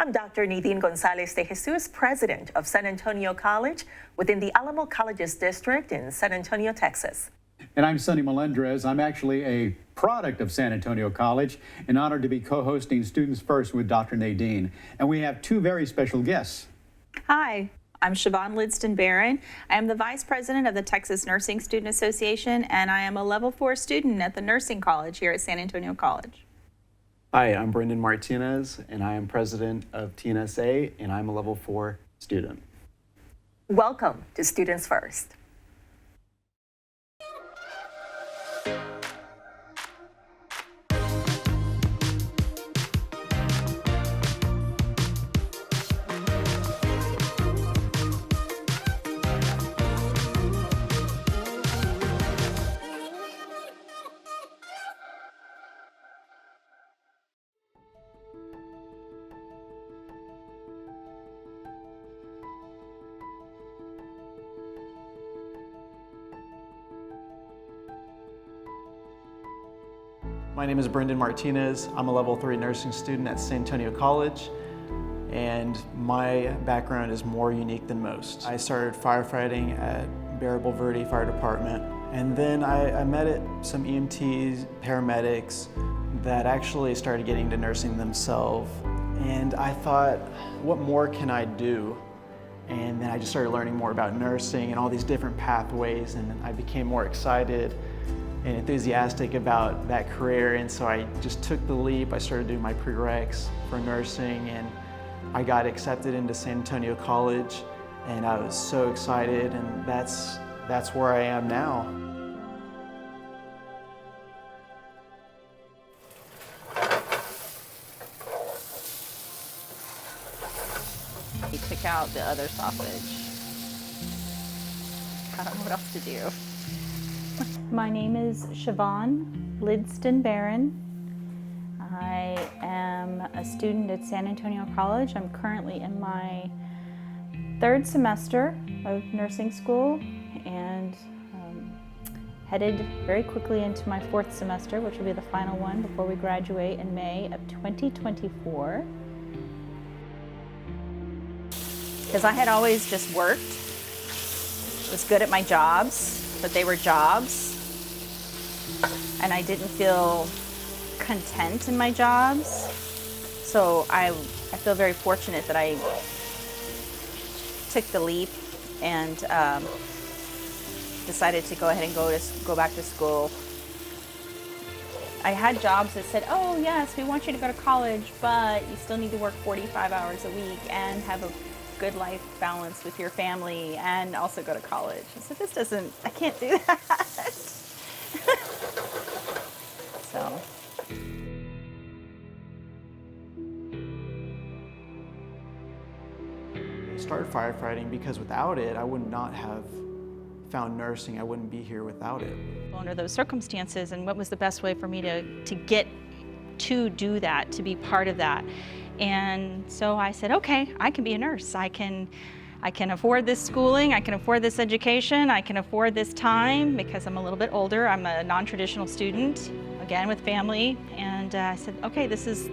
I'm Dr. Naydeen González-De Jesús, President of San Antonio College within the Alamo Colleges District in San Antonio, Texas. And I'm Sonny Melendrez. I'm actually a product of San Antonio College and honored to be co-hosting Students First with Dr. Naydeen. And we have two very special guests. Hi, I'm Sciovahn Lydston-Barron. I am the Vice President of the Texas Nursing Student Association, and I am a Level 4 student at the Nursing College here at San Antonio College. Hi, I'm Brendan Martinez, and I am President of TNSA, and I'm a Level 4 student. Welcome to Students First. My name is Brendan Martinez. I'm a Level 3 nursing student at San Antonio College, and my background is more unique than most. I started firefighting at Barabel Verde Fire Department, and then I met some EMTs, paramedics that actually started getting to nursing themselves. And I thought, what more can I do? And then I just started learning more about nursing and all these different pathways, and I became more excited and enthusiastic about that career, and so I just took the leap. I started doing my prereqs for nursing, and I got accepted into San Antonio College, and I was so excited, and that's where I am now. He took out the other sausage. I don't know what else to do. My name is Sciovahn Lydston-Barron. I am a student at San Antonio College. I'm currently in my third semester of nursing school and headed very quickly into my fourth semester, which will be the final one before we graduate in May of 2024. Because I had always just worked, was good at my jobs, but they were jobs. And I didn't feel content in my jobs. So I feel very fortunate that I took the leap and decided to go ahead and go back to school. I had jobs that said, oh yes, we want you to go to college, but you still need to work 45 hours a week and have a good life balance with your family and also go to college. I said, I can't do that. So. I started firefighting because without it, I would not have found nursing. I wouldn't be here without it. Under those circumstances, and what was the best way for me to get to do that, to be part of that. And so I said, okay, I can be a nurse. I can afford this schooling, I can afford this education, I can afford this time because I'm a little bit older. I'm a non-traditional student, again with family, and I said, okay, this is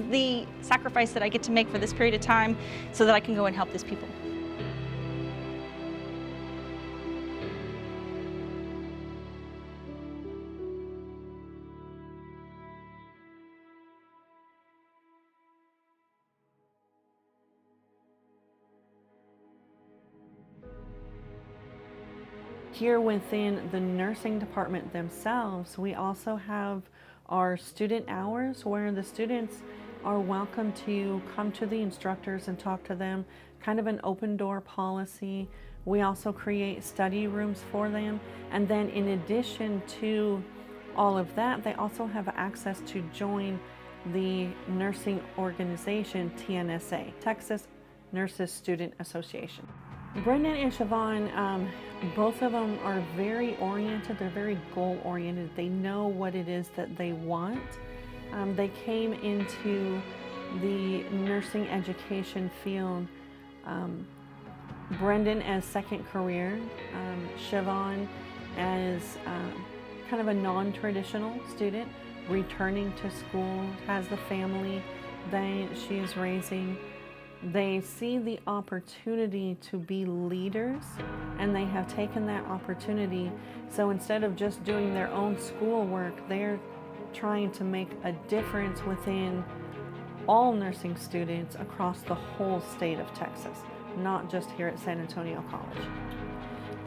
the sacrifice that I get to make for this period of time so that I can go and help these people. Here within the nursing department themselves, we also have our student hours where the students are welcome to come to the instructors and talk to them, kind of an open door policy. We also create study rooms for them. And then in addition to all of that, they also have access to join the nursing organization, TNSA, Texas Nurses Student Association. Brendan and Sciovahn, both of them are very oriented. They're very goal oriented. They know what it is that they want. They came into the nursing education field, Brendan as second career, Sciovahn as kind of a non-traditional student, returning to school, has the family that she is raising, they see the opportunity to be leaders, and they have taken that opportunity. So instead of just doing their own schoolwork, they're trying to make a difference within all nursing students across the whole state of Texas, not just here at San Antonio College.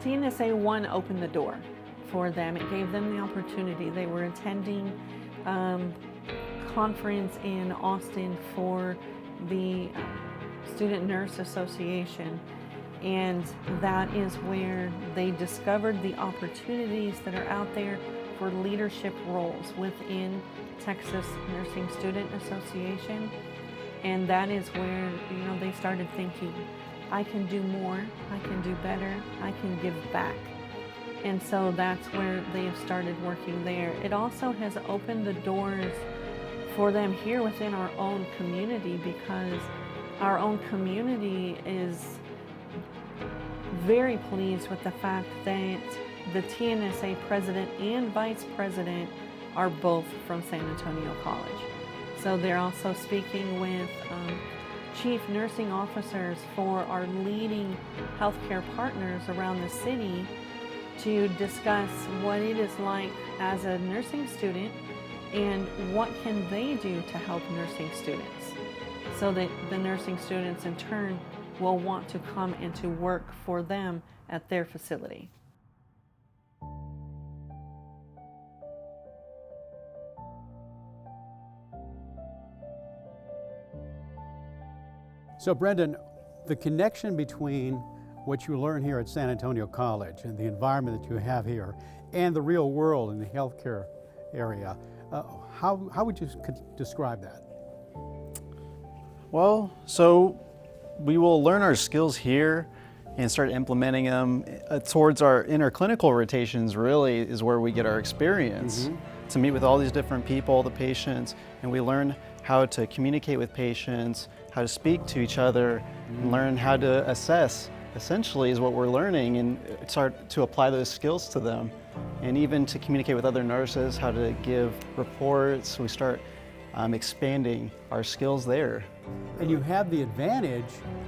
TNSA 1 opened the door for them. It gave them the opportunity. They were attending conference in Austin for the Student Nurse Association, and that is where they discovered the opportunities that are out there for leadership roles within Texas Nursing Student Association. And that is where, you know, they started thinking, I can do more, I can do better, I can give back. And so that's where they have started working there. It also has opened the doors for them here within our own community, because our own community is very pleased with the fact that the TNSA president and vice president are both from San Antonio College. So they're also speaking with chief nursing officers for our leading healthcare partners around the city to discuss what it is like as a nursing student and what can they do to help nursing students, so that the nursing students in turn will want to come and to work for them at their facility. So Brendan, the connection between what you learn here at San Antonio College and the environment that you have here and the real world in the healthcare area, how would you describe that? Well, so we will learn our skills here and start implementing them towards our clinical rotations. Really is where we get our experience to meet with all these different people, the patients, and we learn how to communicate with patients, how to speak to each other, and learn how to assess, essentially, is what we're learning, and start to apply those skills to them. And even to communicate with other nurses, how to give reports. We start expanding our skills there. And you have the advantage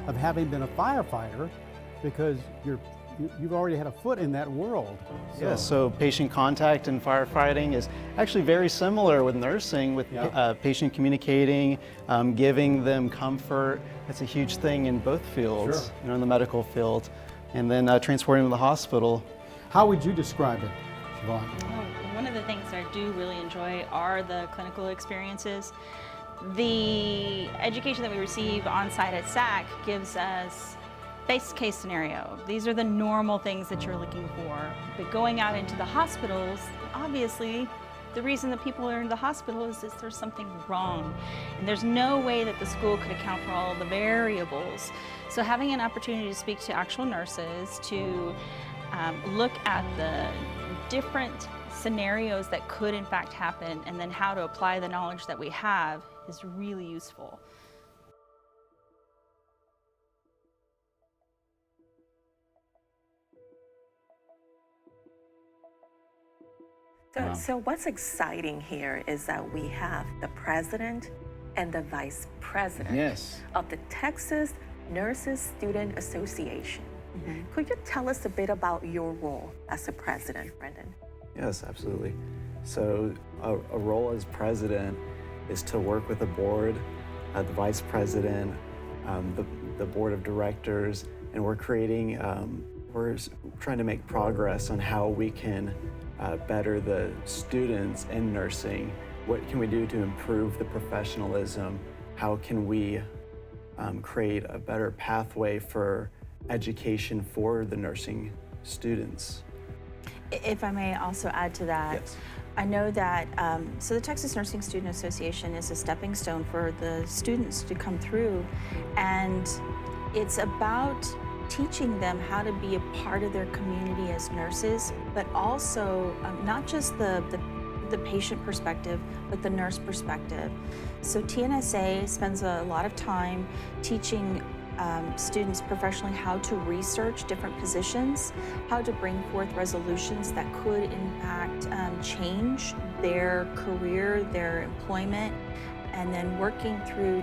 of having been a firefighter, because you've already had a foot in that world. Yeah, so patient contact and firefighting is actually very similar with nursing, with patient communicating, giving them comfort. That's a huge thing in both fields, you know, in the medical field, and then transporting them to the hospital. How would you describe it, Sciovahn? One of the things I do really enjoy are the clinical experiences. The education that we receive on site at SAC gives us best case scenario. These are the normal things that you're looking for. But going out into the hospitals, obviously, the reason that people are in the hospital is that there's something wrong. And there's no way that the school could account for all of the variables. So having an opportunity to speak to actual nurses, to look at the different scenarios that could in fact happen, and then how to apply the knowledge that we have is really useful. So what's exciting here is that we have the president and the vice president of the Texas Nurses Student Association. Could you tell us a bit about your role as the president, Brendan? Yes, absolutely. So a role as president is to work with the board, the vice president, the board of directors, and we're trying to make progress on how we can better the students in nursing. What can we do to improve the professionalism? How can we create a better pathway for education for the nursing students? If I may also add to that, Yes. I know that, so the Texas Nursing Student Association is a stepping stone for the students to come through, and it's about teaching them how to be a part of their community as nurses, but also not just the patient perspective, but the nurse perspective. So TNSA spends a lot of time teaching students professionally how to research different positions, how to bring forth resolutions that could in fact change their career, their employment, and then working through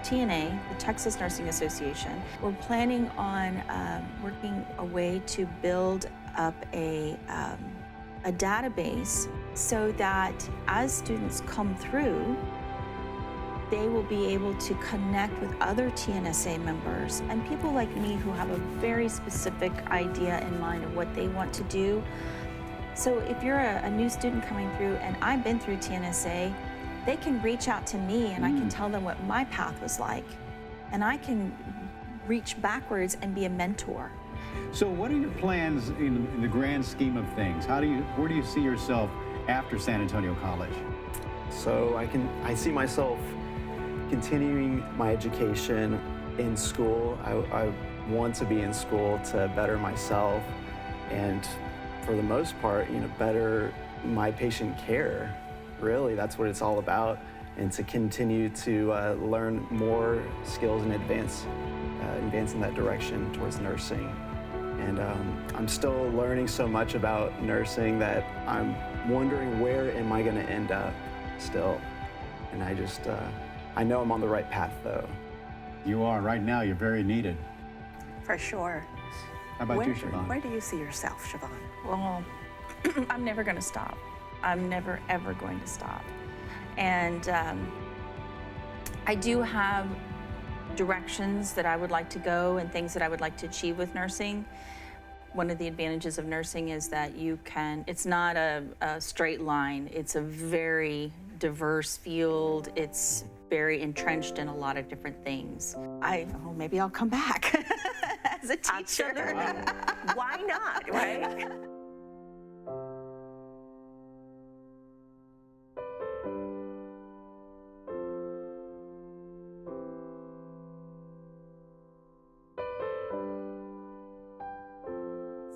TNA, the Texas Nursing Association. We're planning on working a way to build up a database so that as students come through, they will be able to connect with other TNSA members and people like me who have a very specific idea in mind of what they want to do. So if you're a new student coming through and I've been through TNSA, they can reach out to me and I can tell them what my path was like. And I can reach backwards and be a mentor. So what are your plans in the grand scheme of things? Where do you see yourself after San Antonio College? So I see myself continuing my education in school. I want to be in school to better myself and for the most part, better my patient care. Really, that's what it's all about. And to continue to learn more skills and advance in that direction towards nursing. And I'm still learning so much about nursing that I'm wondering where am I gonna end up still. And I know I'm on the right path though. You are, right now, you're very needed. For sure. How about you, Sciovahn? Where do you see yourself, Sciovahn? Well, I'm never gonna stop. I'm never, ever going to stop. And I do have directions that I would like to go and things that I would like to achieve with nursing. One of the advantages of nursing is that it's not a straight line. It's a very diverse field. It's very entrenched in a lot of different things. Maybe I'll come back as a teacher. Why not, right?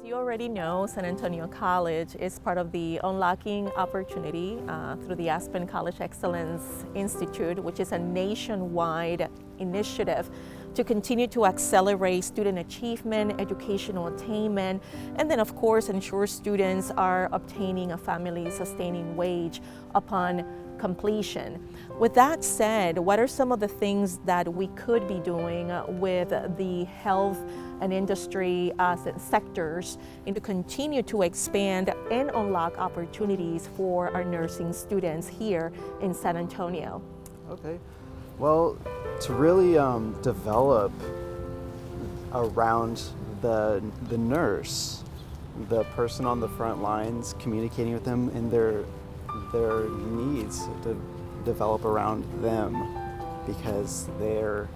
You already know San Antonio College is part of the Unlocking Opportunity through the Aspen College Excellence Institute, which is a nationwide initiative to continue to accelerate student achievement, educational attainment, and then of course ensure students are obtaining a family-sustaining wage upon completion. With that said, what are some of the things that we could be doing with the health and industry sectors and to continue to expand and unlock opportunities for our nursing students here in San Antonio? Okay, well, to really develop around the nurse, the person on the front lines, communicating with them and their needs to develop around them because they're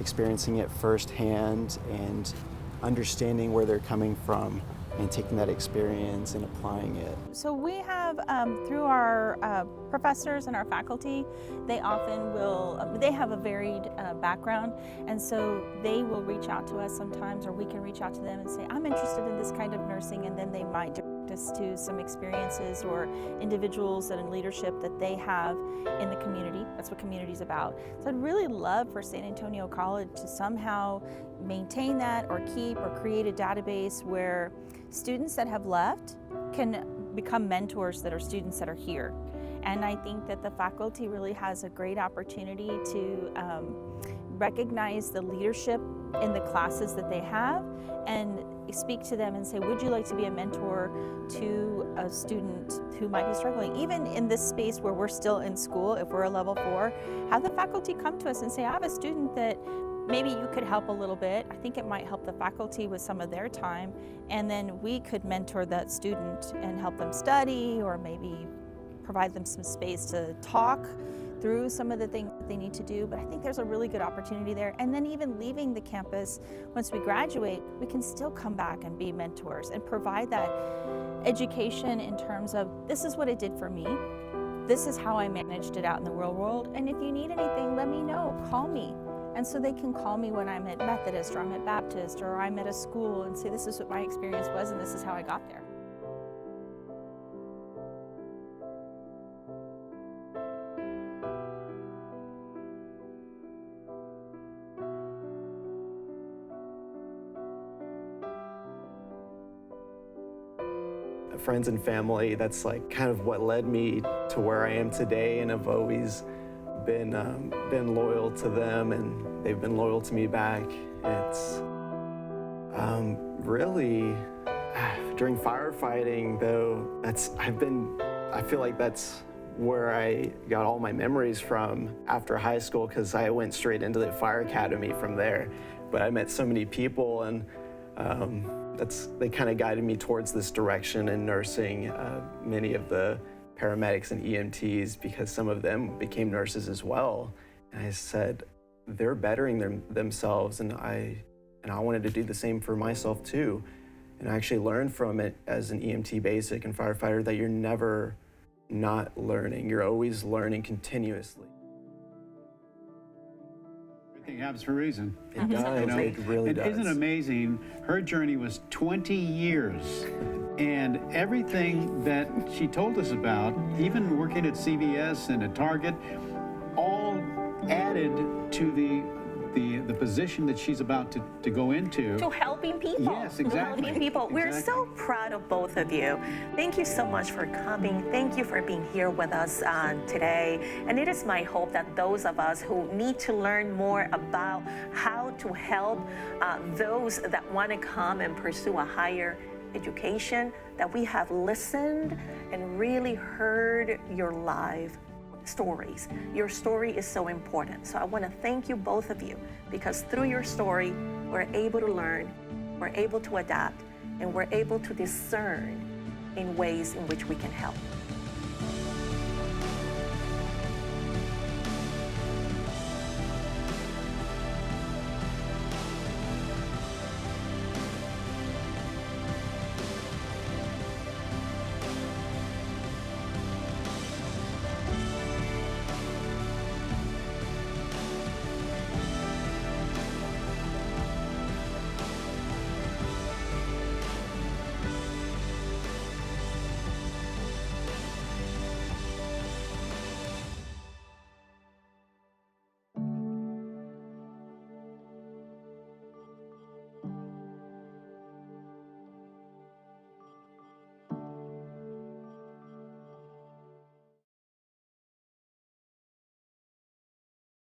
experiencing it firsthand and understanding where they're coming from and taking that experience and applying it. So we have, through our professors and our faculty, they often will, they have a varied background, and so they will reach out to us sometimes, or we can reach out to them and say, I'm interested in this kind of nursing, and then they might direct us to some experiences or individuals and leadership that they have in the community. That's what community is about. So I'd really love for San Antonio College to somehow maintain that or keep or create a database where students that have left can become mentors that are students that are here. And I think that the faculty really has a great opportunity to recognize the leadership in the classes that they have and speak to them and say, would you like to be a mentor to a student who might be struggling? Even in this space where we're still in school, if we're a level 4, have the faculty come to us and say, I have a student that maybe you could help a little bit. I think it might help the faculty with some of their time, and then we could mentor that student and help them study, or maybe provide them some space to talk through some of the things that they need to do. But I think there's a really good opportunity there. And then even leaving the campus, once we graduate, we can still come back and be mentors and provide that education in terms of, this is what it did for me. This is how I managed it out in the real world. And if you need anything, let me know, call me. And so they can call me when I'm at Methodist or I'm at Baptist or I'm at a school and say, this is what my experience was and this is how I got there. Friends and family, that's like kind of what led me to where I am today, and I've always been loyal to them, and they've been loyal to me back. It's really, during firefighting though, I feel like that's where I got all my memories from after high school, because I went straight into the fire academy from there. But I met so many people, and they kind of guided me towards this direction in nursing. Many of the paramedics and EMTs, because some of them became nurses as well. And I said, they're bettering themselves, and I wanted to do the same for myself too. And I actually learned from it as an EMT basic and firefighter that you're never not learning. You're always learning continuously. Everything happens for a reason. It does. You know? It really does. Isn't it amazing? Her journey was 20 years. And everything that she told us about, even working at CVS and at Target, all added to the position that she's about to go into. To helping people. Yes, exactly. To helping people. We're so proud of both of you. Thank you so much for coming. Thank you for being here with us today. And it is my hope that those of us who need to learn more about how to help those that want to come and pursue a higher education, that we have listened and really heard your live stories. Your story is so important. So I want to thank you, both of you, because through your story, we're able to learn, we're able to adapt, and we're able to discern in ways in which we can help.